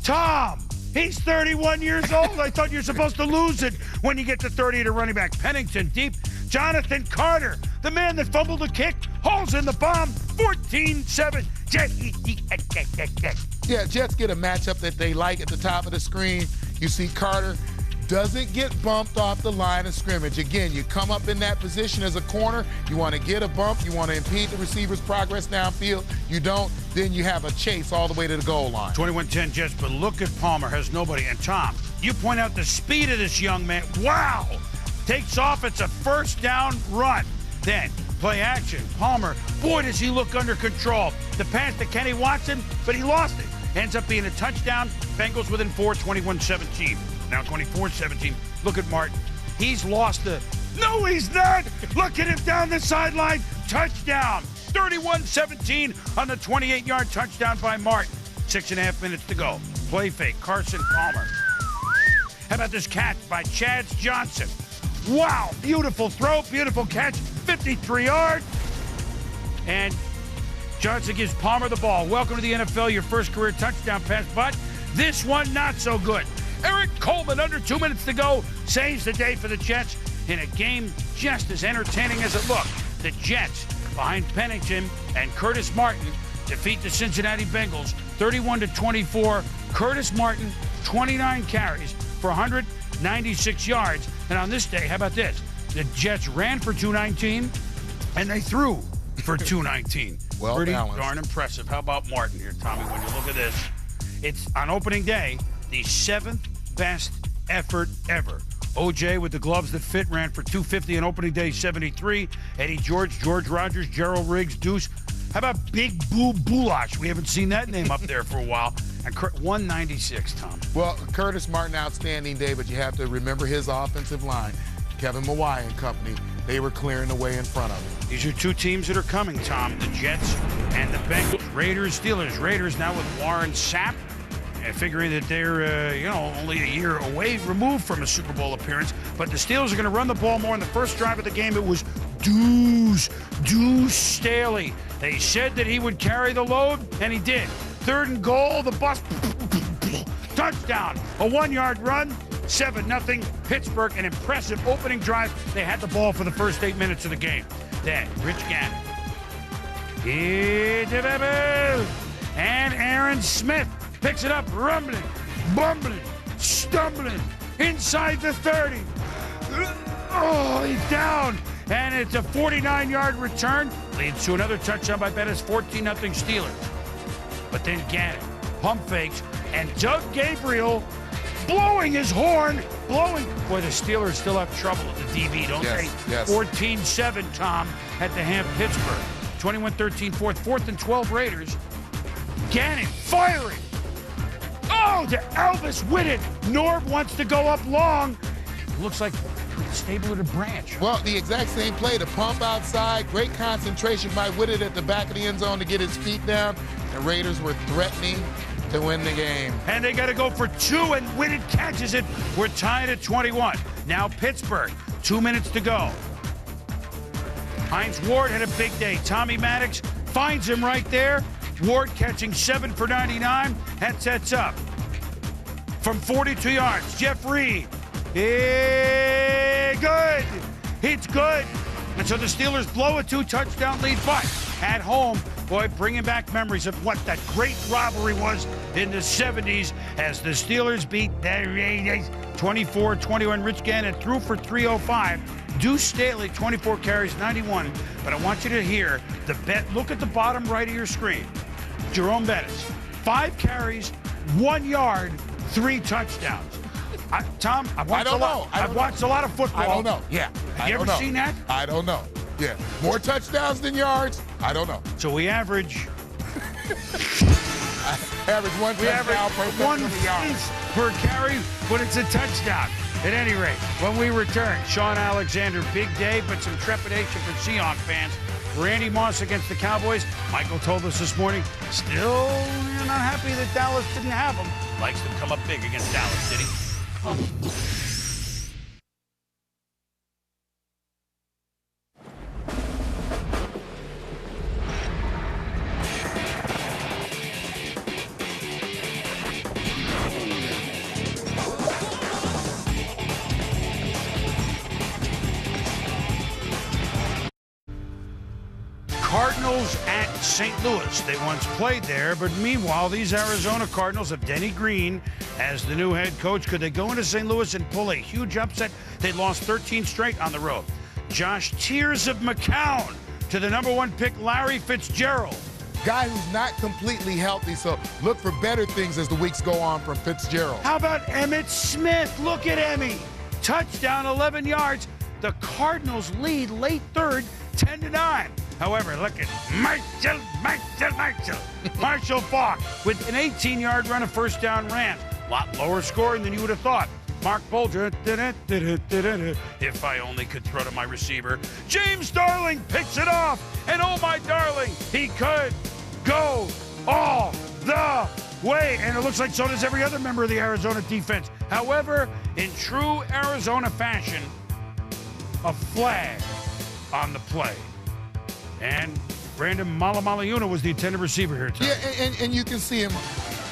Speaker 2: Tom! He's 31 years old. I thought you're supposed to lose it when you get to 30 to running back. Pennington deep. Jonathan Carter, the man that fumbled the kick, hauls in the bomb. 14-7.
Speaker 4: Yeah, Jets get a matchup that they like at the top of the screen. You see Carter doesn't get bumped off the line of scrimmage. Again, you come up in that position as a corner, you want to get a bump, you want to impede the receiver's progress downfield. You don't, then you have a chase all the way to the goal line.
Speaker 2: 21-10 Jets, but look at Palmer, has nobody. And Tom, you point out the speed of this young man. Wow! Takes off, it's a first down run. Then, play action. Palmer, boy, does he look under control. The pass to Kenny Watson, but he lost it. Ends up being a touchdown. Bengals within 4, 21-17. Now 24-17. Look at Martin. He's lost the... No, he's not! Look at him down the sideline. Touchdown. 31-17 on the 28-yard touchdown by Martin. 6.5 minutes to go. Play fake. Carson Palmer. How about this catch by Chad Johnson? Wow. Beautiful throw. Beautiful catch. 53 yards. And Johnson gives Palmer the ball. Welcome to the NFL. Your first career touchdown pass, but this one not so good. Eric Coleman, under 2 minutes to go, saves the day for the Jets in a game just as entertaining as it looked. The Jets, behind Pennington and Curtis Martin, defeat the Cincinnati Bengals 31-24. Curtis Martin, 29 carries for 196 yards. And on this day, how about this? The Jets ran for 219, and they threw for 219.
Speaker 4: Well
Speaker 2: pretty
Speaker 4: balanced.
Speaker 2: Darn impressive. How about Martin here, Tommy, when you look at this? It's on opening day, the 7th best effort ever. OJ with the gloves that fit ran for 250 on opening day 73. Eddie George, George Rogers, Gerald Riggs, Deuce. How about Big Boo Boulash? We haven't seen that name up there for a while. And 196, Tom.
Speaker 4: Well, Curtis Martin, outstanding day, but you have to remember his offensive line. Kevin Mawai and company, they were clearing the way in front of him.
Speaker 2: These are two teams that are coming, Tom. The Jets and the Bengals. Raiders, Steelers. Raiders now with Warren Sapp. Figuring that they're, only a year away, removed from a Super Bowl appearance. But the Steelers are going to run the ball more. In the first drive of the game, it was Deuce Staley. They said that he would carry the load, and he did. 3rd and goal, the bus, touchdown. A 1-yard run, 7-0. Pittsburgh, an impressive opening drive. They had the ball for the first 8 minutes of the game. Then, Rich Gannon. And Aaron Smith picks it up, rumbling, bumbling, stumbling, inside the 30. Oh, he's down. And it's a 49-yard return. Leads to another touchdown by Bettis, 14-0 Steelers. But then Gannon pump fakes, and Doug Gabriel blowing his horn, Boy, the Steelers still have trouble at the DB, don't they?
Speaker 4: Yes.
Speaker 2: 14-7, Tom, at the Ham Pittsburgh. 21-13, 4th and 12 Raiders. Gannon firing. Oh, to Elvis Whitted. Norb wants to go up long. Looks like stable at a branch.
Speaker 4: Well, the exact same play, the pump outside, great concentration by Whitted at the back of the end zone to get his feet down. The Raiders were threatening to win the game.
Speaker 2: And they got to go for 2, and Whitted catches it. We're tied at 21. Now Pittsburgh, 2 minutes to go. Hines Ward had a big day. Tommy Maddox finds him right there. Ward catching 7 for 99. That sets up. From 42 yards, Jeff Reed. Good. It's good. And so the Steelers blow a 2-touchdown lead, but at home, boy, bringing back memories of what that great rivalry was in the 70s as the Steelers beat the Raiders 24-21. Rich Gannon threw for 305. Deuce Staley, 24 carries, 91. But I want you to hear the bet. Look at the bottom right of your screen. Jerome Bettis, 5 carries, 1 yard, 3 touchdowns. Tom, I've watched a lot of football.
Speaker 4: I don't know. Yeah.
Speaker 2: Have you ever seen that?
Speaker 4: I don't know. Yeah. More touchdowns than yards? I don't know.
Speaker 2: So we average...
Speaker 4: average one touchdown per
Speaker 2: 1 yards per carry, but it's a touchdown. At any rate, when we return, Sean Alexander, big day, but some trepidation for Seahawks fans. Randy Moss against the Cowboys. Michael told us this morning, still not happy that Dallas didn't have him. Likes to come up big against Dallas, did he? Cardinals at St. Louis. They once played there, but meanwhile, these Arizona Cardinals have Denny Green as the new head coach. Could they go into St. Louis and pull a huge upset? They lost 13 straight on the road. Josh Tears of McCown to the #1 pick, Larry Fitzgerald.
Speaker 4: Guy who's not completely healthy, so look for better things as the weeks go on from Fitzgerald.
Speaker 2: How about Emmitt Smith? Look at Emmy. Touchdown, 11 yards. The Cardinals lead late third, 10-9. However, look at Marshall Faulk with an 18-yard run, a first down ran. A lot lower scoring than you would have thought. Mark Bolger, if I only could throw to my receiver. James Darling picks it off, and oh my darling, he could go all the way. And it looks like so does every other member of the Arizona defense. However, in true Arizona fashion, a flag on the play. And Brandon Malamalayuna was the intended receiver here, Tom.
Speaker 4: Yeah, and you can see him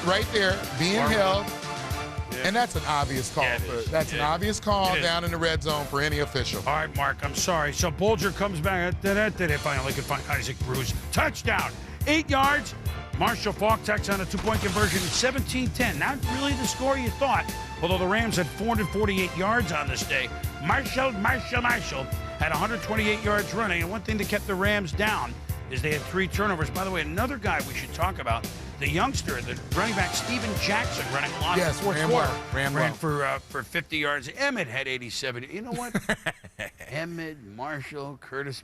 Speaker 4: right there being held. Yeah. And that's an obvious call. That's an obvious call down in the red zone for any official.
Speaker 2: All right, Mark, I'm sorry. So Bolger comes back. If I only could find Isaac Bruce. Touchdown. 8 yards. Marshall Faulk tacks on a 2-point conversion. 17-10. Not really the score you thought. Although the Rams had 448 yards on this day. Marshall had 128 yards running. And one thing that kept the Rams down is they had 3 turnovers. By the way, another guy we should talk about, the youngster, the running back, Steven Jackson, running a lot in the fourth quarter. Ran for 50 yards. Emmett had 87. You know what? Emmett, Marshall, Curtis,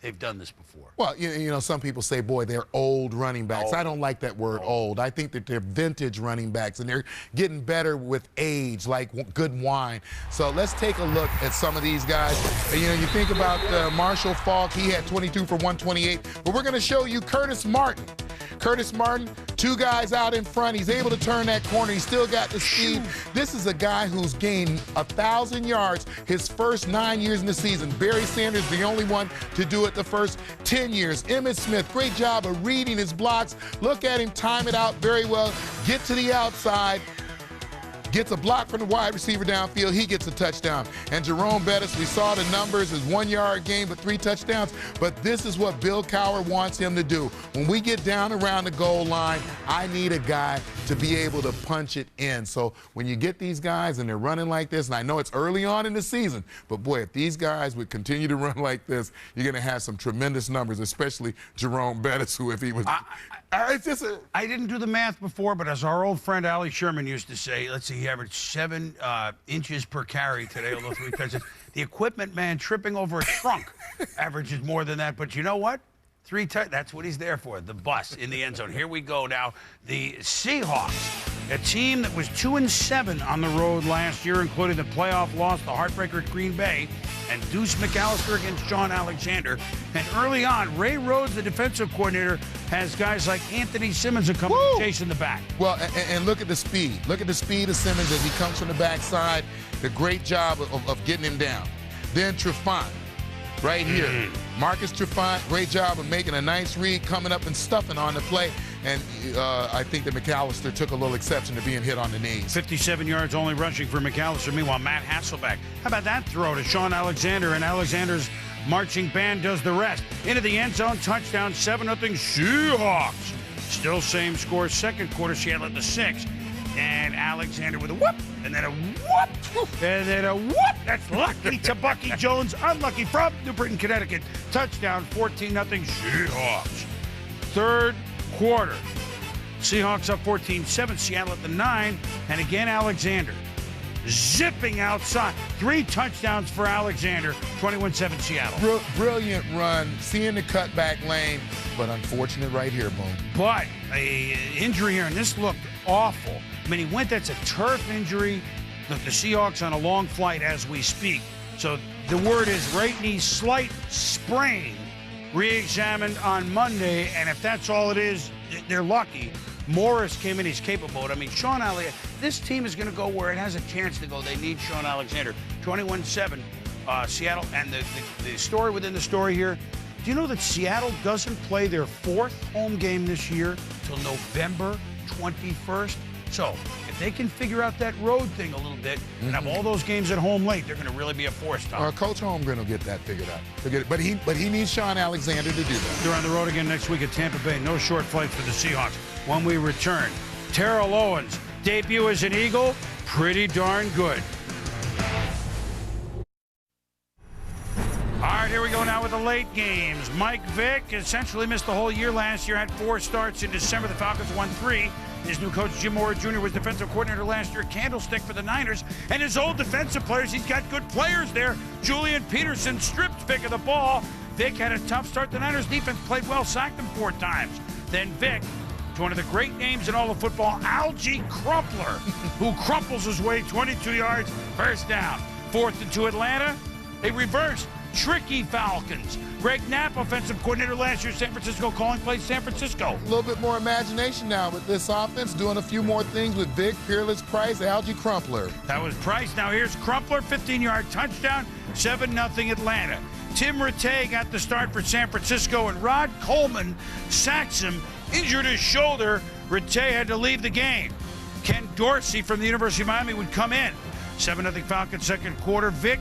Speaker 2: they've done this before.
Speaker 4: Well, you know, some people say, boy, they're old running backs. I don't like that word old. I think that they're vintage running backs, and they're getting better with age, like good wine. So let's take a look at some of these guys. You know, you think about Marshall Faulk. He had 22 for 128. But we're going to show you Curtis Martin. Curtis Martin, 2 guys out in front. He's able to turn that corner. He's still got the speed. This is a guy who's gained 1,000 yards his first 9 years in the season. Barry Sanders, the only one to do it the first 10 years. Emmitt Smith, great job of reading his blocks. Look at him time it out very well. Get to the outside. Gets a block from the wide receiver downfield. He gets a touchdown. And Jerome Bettis, we saw the numbers, his 1-yard game, but 3 touchdowns. But this is what Bill Cowher wants him to do. When we get down around the goal line, I need a guy to be able to punch it in. So when you get these guys and they're running like this, and I know it's early on in the season, but boy, if these guys would continue to run like this, you're going to have some tremendous numbers, especially Jerome Bettis, who if he was...
Speaker 2: I didn't do the math before, but as our old friend Ali Sherman used to say, let's see, he averaged 7 inches per carry today, although 3 touchdowns. The equipment man tripping over a trunk averages more than that. But you know what? 3 touchdowns, that's what he's there for, the bus in the end zone. Here we go now. The Seahawks, a team that was 2-7 on the road last year, including the playoff loss, the heartbreaker at Green Bay, and Deuce McAllister against Sean Alexander. And early on, Ray Rhodes, the defensive coordinator, has guys like Anthony Simmons who come chasing the back.
Speaker 4: Well, and look at the speed. Look at the speed of Simmons as he comes from the backside. The great job of getting him down. Then Trufant. right here. Marcus Trufant, great job of making a nice read, coming up and stuffing on the play. And I think that McAllister took a little exception to being hit on the knees.
Speaker 2: 57 yards only rushing for McAllister. Meanwhile, Matt Hasselbeck. How about that throw to Sean Alexander? And Alexander's marching band does the rest. Into the end zone, touchdown, 7-0 Seahawks. Still same score, second quarter, Seattle at the 6. And Alexander with a whoop, and then a whoop, and then a whoop. That's lucky to Bucky Jones, unlucky from New Britain, Connecticut. Touchdown, 14-0 Seahawks. Third quarter. Seahawks up 14-7, Seattle at the 9, and again Alexander zipping outside. 3 touchdowns for Alexander, 21-7 Seattle.
Speaker 4: Brilliant run, seeing the cutback lane, but unfortunate right here, Boom.
Speaker 2: But a injury here, and this looked awful. I mean, he went, that's a turf injury. Look, the Seahawks on a long flight as we speak. So the word is right knee, slight sprain, re-examined on Monday, and if that's all it is, they're lucky. Morris came in, he's capable. I mean, Sean Alexander, this team is going to go where it has a chance to go. They need Sean Alexander. 21-7, Seattle. And the story within the story here, do you know that Seattle doesn't play their 4th home game this year till November 21st? So if they can figure out that road thing a little bit and have all those games at home late, they're going to really be a force, Tom.
Speaker 4: Coach Holmgren will get that figured out. But he needs Sean Alexander to do that.
Speaker 2: They're on the road again next week at Tampa Bay. No short flights for the Seahawks. When we return, Terrell Owens' debut as an Eagle, pretty darn good. All right, here we go now with the late games. Mike Vick essentially missed the whole year last year, had 4 starts in December. The Falcons won 3. His new coach, Jim Mora Jr., was defensive coordinator last year, Candlestick for the Niners. And his old defensive players, he's got good players there. Julian Peterson stripped Vick of the ball. Vick had a tough start. The Niners defense played well, sacked him 4 times. Then Vick, to one of the great names in all of football, Algie Crumpler, who crumples his way 22 yards, first down. 4th and 2 Atlanta. They reversed. Tricky Falcons. Greg Knapp, offensive coordinator last year, San Francisco, calling plays San Francisco.
Speaker 4: A little bit more imagination now with this offense, doing a few more things with Vic, Peerless, Price, Algie Crumpler.
Speaker 2: That was Price. Now here's Crumpler, 15-yard touchdown, 7-0 Atlanta. Tim Rattay got the start for San Francisco, and Rod Coleman sacks him, injured his shoulder. Rattay had to leave the game. Ken Dorsey from the University of Miami would come in. 7-0 Falcons, second quarter. Vic,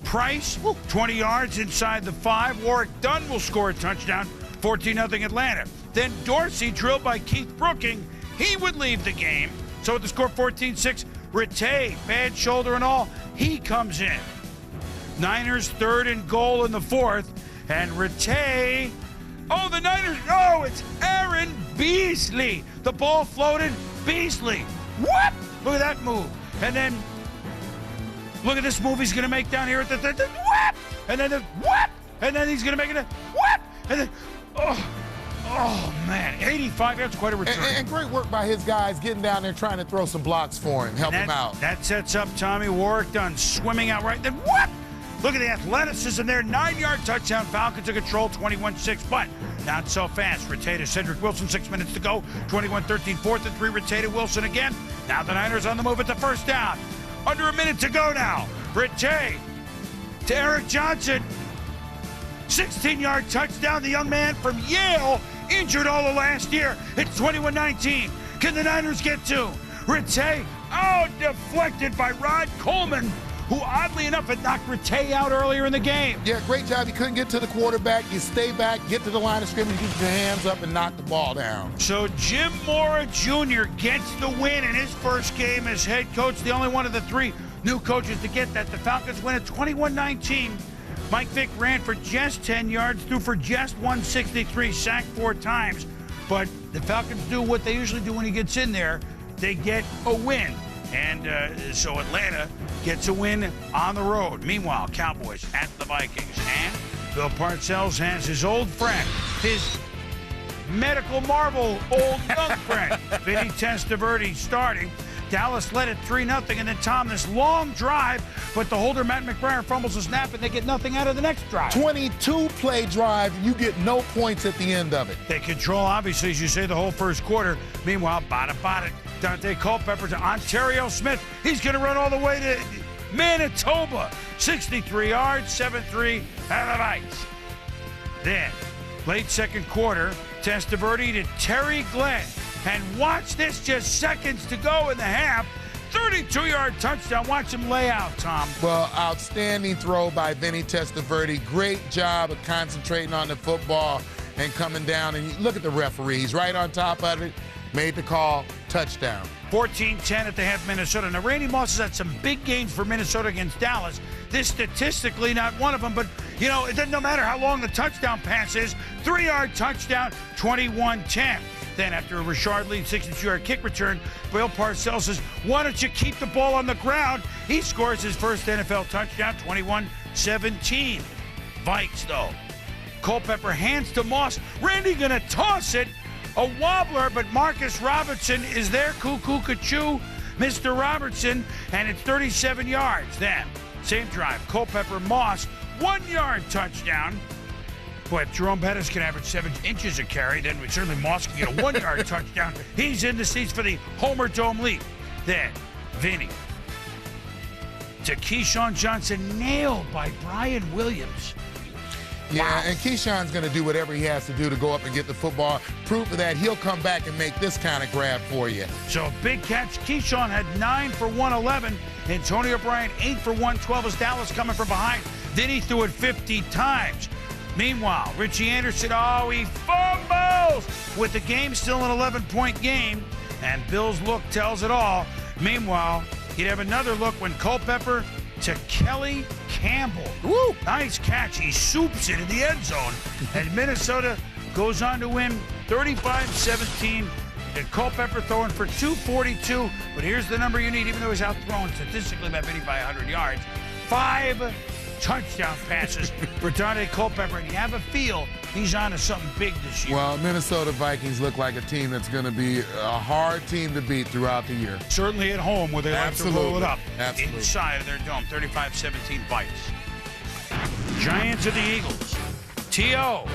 Speaker 2: Price, 20 yards inside the 5. Warwick Dunn will score a touchdown, 14-0 Atlanta. Then Dorsey, drilled by Keith Brooking, he would leave the game. So with the score 14-6, Rattay, bad shoulder and all, he comes in. Niners 3rd and goal in the 4th, and Rattay, the Niners, it's Aaron Beasley. The ball floated, Beasley, whoop! Look at that move. And then look at this move he's going to make down here at the whoop! And then the whoop! And then he's going to make it a whoop! And then, oh man, 85 yards, quite a return.
Speaker 4: And great work by his guys getting down there trying to throw some blocks for him, help him out.
Speaker 2: That sets up Tommy Warwick Dunn swimming out right, then whoop! Look at the athleticism there, 9-yard touchdown. Falcons in control, 21-6, but not so fast. Rattay to Cedric Wilson, 6 minutes to go, 21-13, 4th and 3, Rattay to Wilson again. Now the Niners on the move at the first down. Under a minute to go now. Rattay to Eric Johnson. 16-yard touchdown. The young man from Yale, injured all of last year. It's 21-19. Can the Niners get to Rattay? Deflected by Rod Coleman, who oddly enough had knocked Rattay out earlier in the game.
Speaker 4: Yeah, great job. He couldn't get to the quarterback. You stay back, get to the line of scrimmage, get your hands up, and knock the ball down.
Speaker 2: So Jim Mora Jr. gets the win in his first game as head coach, the only one of the 3 new coaches to get that. The Falcons win at 21-19. Mike Vick ran for just 10 yards, threw for just 163, sacked 4 times. But the Falcons do what they usually do when he gets in there. They get a win. And so Atlanta gets a win on the road. Meanwhile, Cowboys at the Vikings. And Bill Parcells has his old friend, his medical marvel, old young friend, Vinny Testaverde starting. Dallas led it 3-0, and then Tom, this long drive, but the holder, Matt McBrayer, fumbles a snap, and they get nothing out of the next drive.
Speaker 4: 22-play drive, you get no points at the end of it.
Speaker 2: They control, obviously, as you say, the whole first quarter. Meanwhile, bada, Dante Culpepper to Ontario Smith. He's going to run all the way to Manitoba. 63 yards, 7-3, and the Vikes. Then, late second quarter, Testaverde to Terry Glenn. And watch this, just seconds to go in the half. 32-yard touchdown. Watch him lay out, Tom.
Speaker 4: Well, outstanding throw by Vinny Testaverde. Great job of concentrating on the football and coming down. And look at the referee. He's right on top of it. Made the call. Touchdown.
Speaker 2: 14-10 at the half, Minnesota. Now, Randy Moss has had some big games for Minnesota against Dallas. This statistically not one of them, but, you know, it doesn't no matter how long the touchdown pass is. 3-yard touchdown, 21-10. Then after a Rashard Lee 62-yard kick return, Bill Parcells says, why don't you keep the ball on the ground? He scores his first NFL touchdown, 21-17. Vikes, though. Culpepper hands to Moss. Randy gonna toss it. A wobbler, but Marcus Robertson is there. Cuckoo-ca-choo, Mr. Robertson, and it's 37 yards. Then, same drive, Culpepper, Moss, 1-yard touchdown. Boy, if Jerome Bettis can average 7 inches a carry, then certainly Moss can get a 1-yard touchdown. He's in the seats for the Homer Dome leap. Then, Vinny to Keyshawn Johnson, nailed by Brian Williams.
Speaker 4: Yeah,
Speaker 2: Wow.
Speaker 4: and Keyshawn's going to do whatever he has to do to go up and get the football. Proof of that, he'll come back and make this kind of grab for you.
Speaker 2: So, big catch. Keyshawn had 9 for 111. Antonio Bryant, 8 for 112 as Dallas coming from behind. Then he threw it 50 times. Meanwhile, Richie Anderson, he fumbles! With the game still an 11-point game, and Bill's look tells it all. Meanwhile, he'd have another look when Culpepper to Kelly Campbell. Woo! Nice catch. He swoops it in the end zone. And Minnesota goes on to win 35-17. And Culpepper throwing for 242. But here's the number you need, even though he's outthrown statistically by Vinny by 100 yards. 5 touchdown passes for Dante Culpepper. And you have a feel he's on to something big this year.
Speaker 4: Well, Minnesota Vikings look like a team that's going to be a hard team to beat throughout the year.
Speaker 2: Certainly at home where they like to roll it up.
Speaker 4: Absolutely.
Speaker 2: Inside of their dome. 35-17 Vikes. Giants of the Eagles. T.O.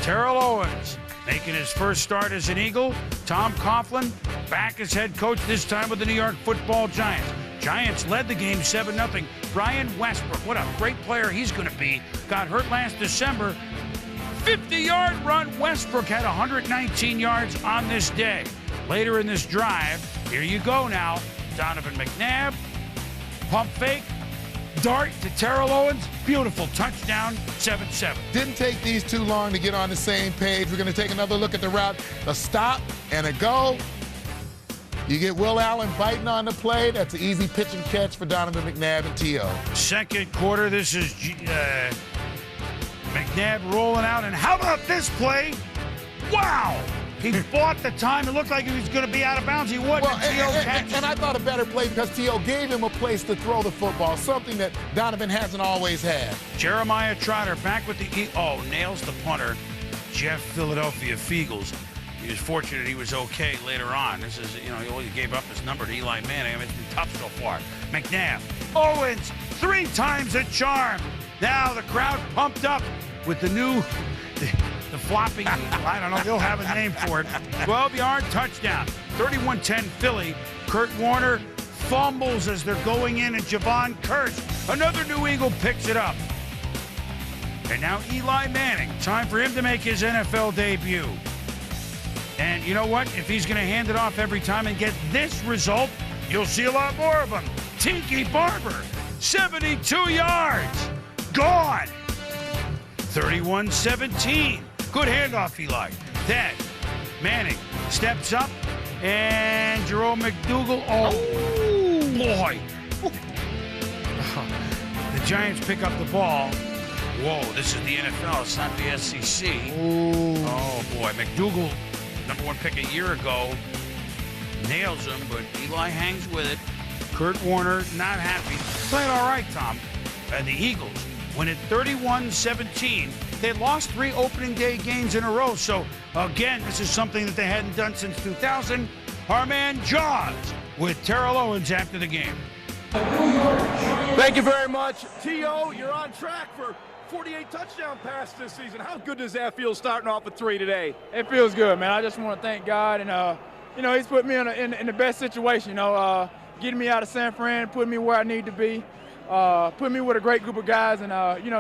Speaker 2: Terrell Owens making his first start as an Eagle. Tom Coughlin back as head coach, this time with the New York Football Giants. Giants led the game 7-0. Brian Westbrook, what a great player he's going to be. Got hurt last December. 50-yard run. Westbrook had 119 yards on this day. Later in this drive, here you go now. Donovan McNabb, pump fake, dart to Terrell Owens. Beautiful touchdown, 7-7.
Speaker 4: Didn't take these too long to get on the same page. We're going to take another look at the route. A stop and a go. You get Will Allen biting on the play. That's an easy pitch and catch for Donovan McNabb and T.O.
Speaker 2: Second quarter, this is McNabb rolling out. And how about this play? Wow! He bought the time. It looked like he was going to be out of bounds. He wasn't.
Speaker 4: Well,
Speaker 2: T.O. catches.
Speaker 4: and I thought a better play because T.O. gave him a place to throw the football, something that Donovan hasn't always had.
Speaker 2: Jeremiah Trotter back with the nails the punter, Jeff Philadelphia Feagles. He was fortunate he was okay later on. This is, he always gave up his number to Eli Manning. I mean, it's been tough so far. McNabb, Owens, 3 times a charm. Now the crowd pumped up with the new, the flopping, I don't know, they'll have a name for it. 12-yard touchdown, 31-10 Philly. Kurt Warner fumbles as they're going in, and Javon Curse, another new Eagle, picks it up. And now Eli Manning, time for him to make his NFL debut. And you know what? If he's going to hand it off every time and get this result, you'll see a lot more of them. Tiki Barber, 72 yards. Gone. 31-17. Good handoff, Eli. Then Manning steps up, and Jerome McDougal. Oh, boy. The Giants pick up the ball. Whoa, this is the NFL. It's not the SEC.
Speaker 4: Ooh.
Speaker 2: Oh, boy. McDougal, number 1 pick a year ago, nails him, but Eli hangs with it. Kurt Warner, not happy. Played all right, Tom. And the Eagles win it 31-17. They lost 3 opening day games in a row. So, again, this is something that they hadn't done since 2000. Our man Jaws with Terrell Owens after the game.
Speaker 9: Thank you very much. T.O., you're on track for 48 touchdown passes this season. How good does that feel starting off with 3 today?
Speaker 1: It feels good, man. I just want to thank God, and he's put me in the best situation. Getting me out of San Fran, putting me where I need to be. put me with a great group of guys, and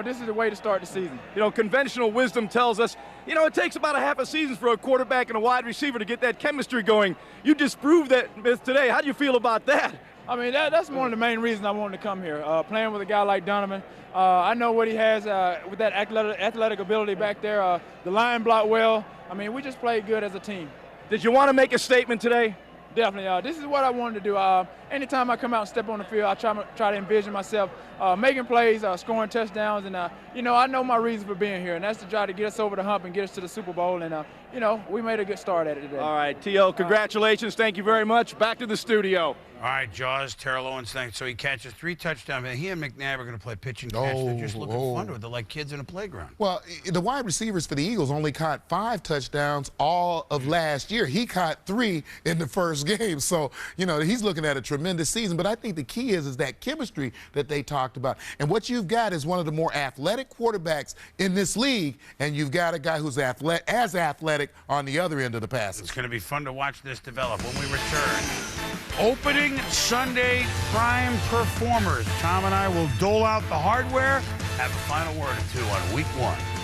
Speaker 1: this is the way to start the season.
Speaker 5: You know, conventional wisdom tells us, it takes about a half a season for a quarterback and a wide receiver to get that chemistry going. You disproved that today. How do you feel about that?
Speaker 1: I mean, that's one of the main reasons I wanted to come here. Playing with a guy like Donovan, I know what he has with that athletic ability back there. The line blocked well. I mean, we just played good as a team.
Speaker 5: Did you want to make a statement today?
Speaker 1: Definitely. This is what I wanted to do. Anytime I come out and step on the field, I try to envision myself making plays, scoring touchdowns, and I know my reason for being here, and that's to try to get us over the hump and get us to the Super Bowl. And we made a good start at it today.
Speaker 5: All right, T.O., congratulations. Thank you very much. Back to the studio.
Speaker 2: All right, Jaws, Terrell Owens, thanks. So he catches 3 touchdowns. He and McNabb are going to play pitch and catch. They're just looking fun to it. They're like kids in a playground.
Speaker 4: Well, the wide receivers for the Eagles only caught 5 touchdowns all of last year. He caught 3 in the first game. So, he's looking at a tremendous season. But I think the key is that chemistry that they talked about. And what you've got is one of the more athletic quarterbacks in this league, and you've got a guy who's as athletic on the other end of the passes.
Speaker 2: It's going to be fun to watch this develop. When we return, opening Sunday prime performers. Tom and I will dole out the hardware, have a final word or two on week 1.